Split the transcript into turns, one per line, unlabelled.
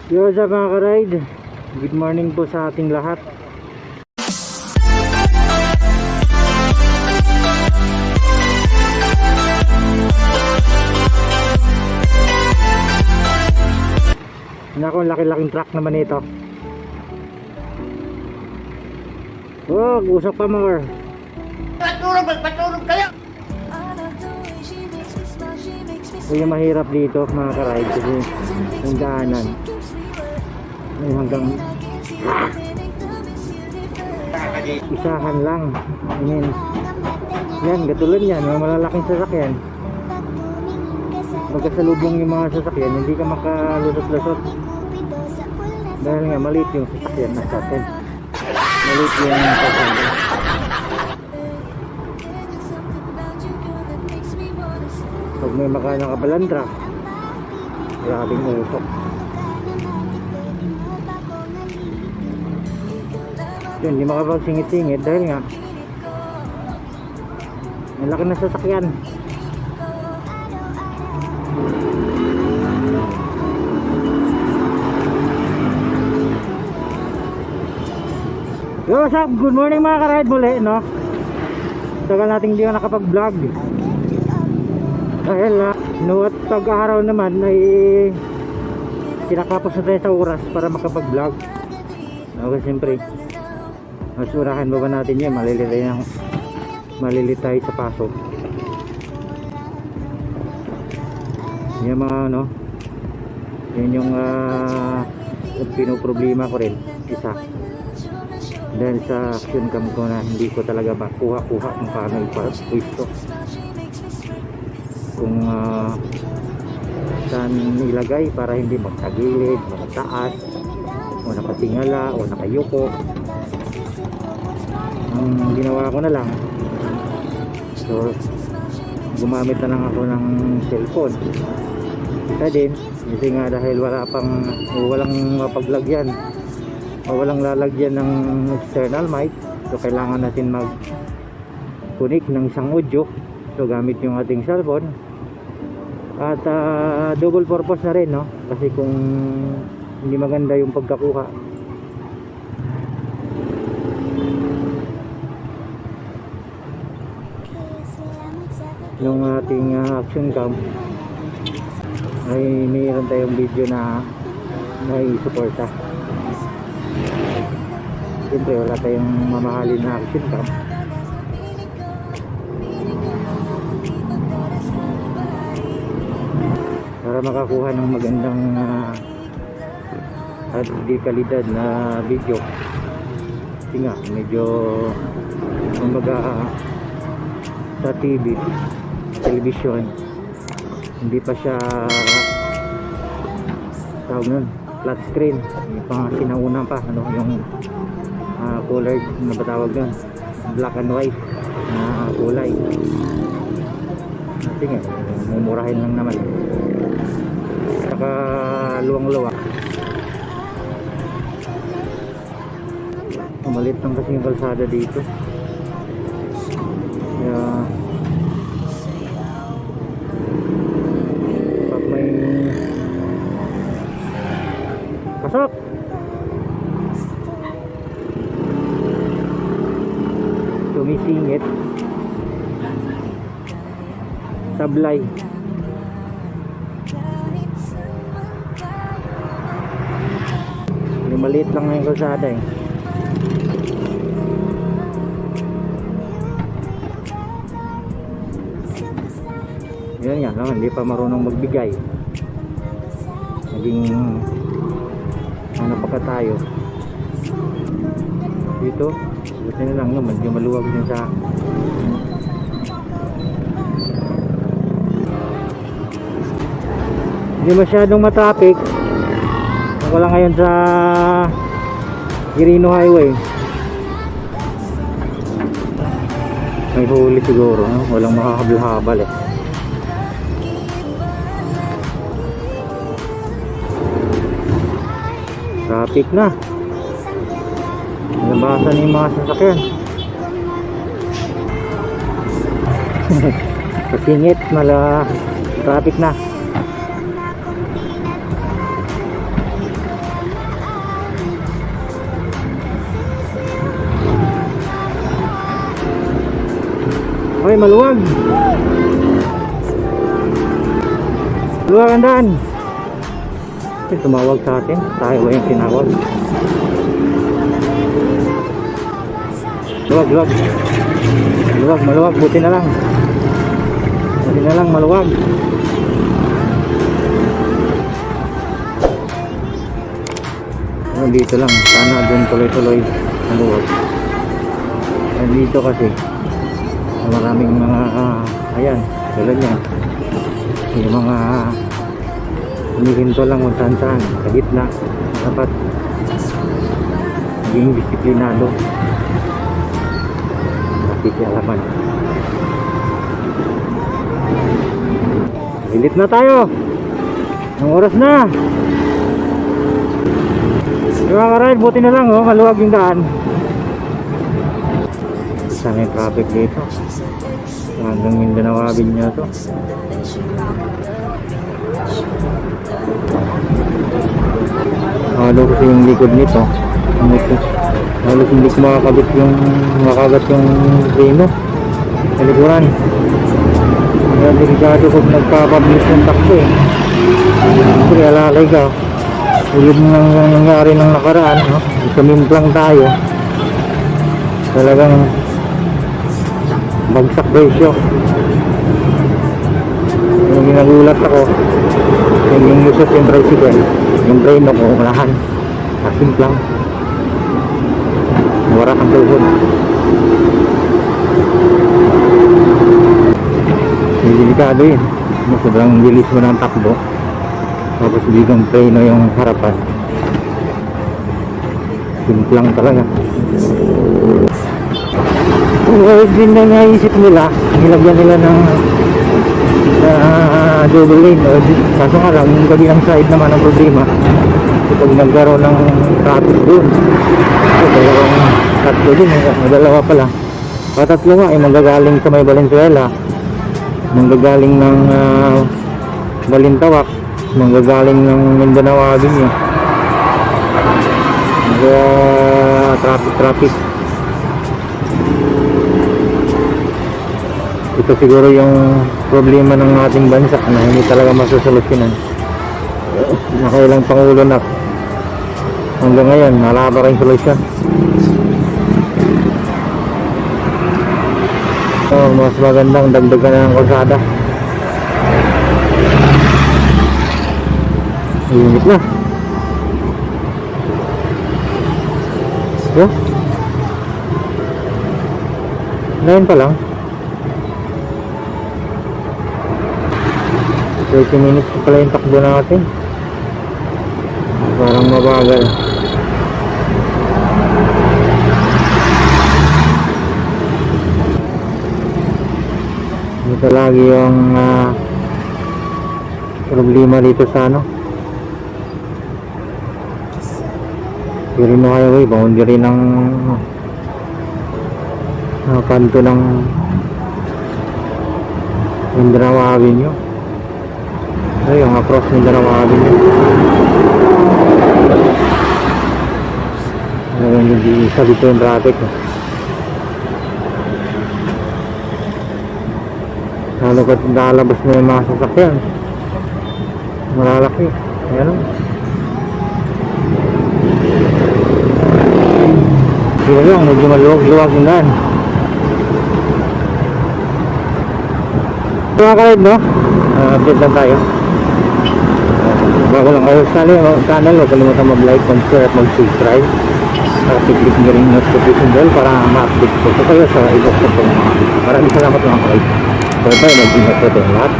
Yo sa mga ka-ride, good morning po sa ating lahat. Nako, laki-laking truck naman ito. Oh, usap pa mga.
Patulog kayo!
Kaya mahirap dito mga ka-ride kasi yung daanan ay hanggang isahan lang. I mean, yan, gatulad yan, mga malalaking sasakyan. Magkasalubong yung mga sasakyan, hindi ka makalusot-lusot dahil nga maliit yung sasakyan na atin, maliit yung sasakyan. Pag may makanang kabalandra, grabing usok. Yun, hindi makapagsingit-singit dahil nga malaki na sasakyan. Yo, what's up? Good morning mga ka-ride muli, no? Tagal nating hindi ako nakapag-vlog dahil nuwat pag-araw naman ay kinakapos na tayo sa oras para makapag-vlog. Okay, siyempre mas urahan ba natin yun, malilitay sa paso. Yung mga ano, yun yung pinoproblema ko rin isa dahil sa action cam ko na hindi ko talaga makuha-kuha kung paano ipapwisto, kung saan ilagay para hindi magtagilid, magtaas o nakatingala o nakayuko. Ang ginawa ko na lang, so gumamit na lang ako ng cellphone. Isa din kasi nga dahil walang mapaglagyan o walang lalagyan ng external mic, so kailangan natin mag connect ng isang audio, so gamit yung ating cellphone. At double purpose na rin, no? Kasi kung hindi maganda yung pagkakuha, yung ating action cam ay mayroon tayong video na may suporta. Siyempre wala tayong mamahalin na action cam, para makakuha ng magandang at di kalidad na video. Kasi nga medyo kumbaga sa television hindi pa siya tawag nun, flat screen, yung pang sinauna pa ano, yung colored na batawag nun, black and white na kulay. Kasi nga mumurahin lang naman, saka luwang-luwa. Malit lang kasi yung kalsada dito, kaya pag may pasok tumisingit sablay. Yung maliit lang na yung kalsada eh. Yun nga, no? Hindi pa marunong magbigay, naging ano pa tayo dito. Buti na lang, no? Medyo maluwag din sa hindi masyadong matraffic. Ako lang ngayon sa Quirino Highway, may huli siguro, no? Walang makakabal-habal eh. Traffic na, nabasan yung mga sasakyan. Kasingit, traffic na. Okay, maluwag. Maluwag ang daan. Tumawag sa atin. Tayo ba yung tinawag? Luwag. Maluwag. Buti na lang. Maluwag. Dito lang. Sana doon tuloy-tuloy. Maluwag. Dito kasi maraming mga ayan. Tulad niya. Yung mga humihinto lang kung saan sa gitna. Dapat maging disiplinado. Alaman. Lilit na tayo. Ang oras na. Mga karayad, buti na lang maluwag yung daan. Sana yung traffic dito. Hanggang Mindanao Avenue to. Halo kasi yung likod nito. Halos hindi ko makagat yung freno sa likuran. Kaya delikado kung nagpapabilis ng takbo Siyempre alalay ka. Ulid nang nangyari ng nakaraan, Kamimplang tayo. Talagang bagsak ratio. Yung ginagulat ako, yung usap yung tricycle, yung freno ko malahan. Kasimplang. Wala kang tuhod. Delikado yun. Sobrang bilis mo ng takbo. Tapos biglang preno yung harapan. Simplang talaga. Din na naisip nila, nilagyan nila ng double lane. Kaso nga lang, yung kabilang side naman ang problema. Pag nagkaroon ng traffic doon, dalawang tatlo din, dalawa pala. Tatlo nga ay manggagaling sa may Valenzuela, manggagaling ng Balintawak, manggagaling ng Mindanao Avenue. Traffic. Ito siguro yung problema ng ating bansa na hindi talaga masusolusyonan. Nakailang pangulo na hanggang ngayon wala pa rin solusyon. Mas magandang dagdagan na ng kalsada. Init na. Ngayon pa lang 30 minutes pa pala yung takbo natin. Parang mabagal. Ito lagi yung problema dito sa Quirino Highway, boundary ng kanto ng Mindanao Avenue. Yung across Mindanao Avenue. Hindi isa dito yung traffic. Lalo ka't lalabas na yung mga sasakyan. Malalaki. Ayan o. Sige lang, medyo maluwag yung daan. Mga ka-ride, no? Update lang tayo. Bago lang kayo sa channel, huwag kalimutan mag-like, mag-share at mag-subscribe. At i-click nyo rin yung notification bell para ma-update ko kayo sa ibang sa mga. Maraming salamat mga ka-ride. Bye-bye, mag-ingat po tayong lahat.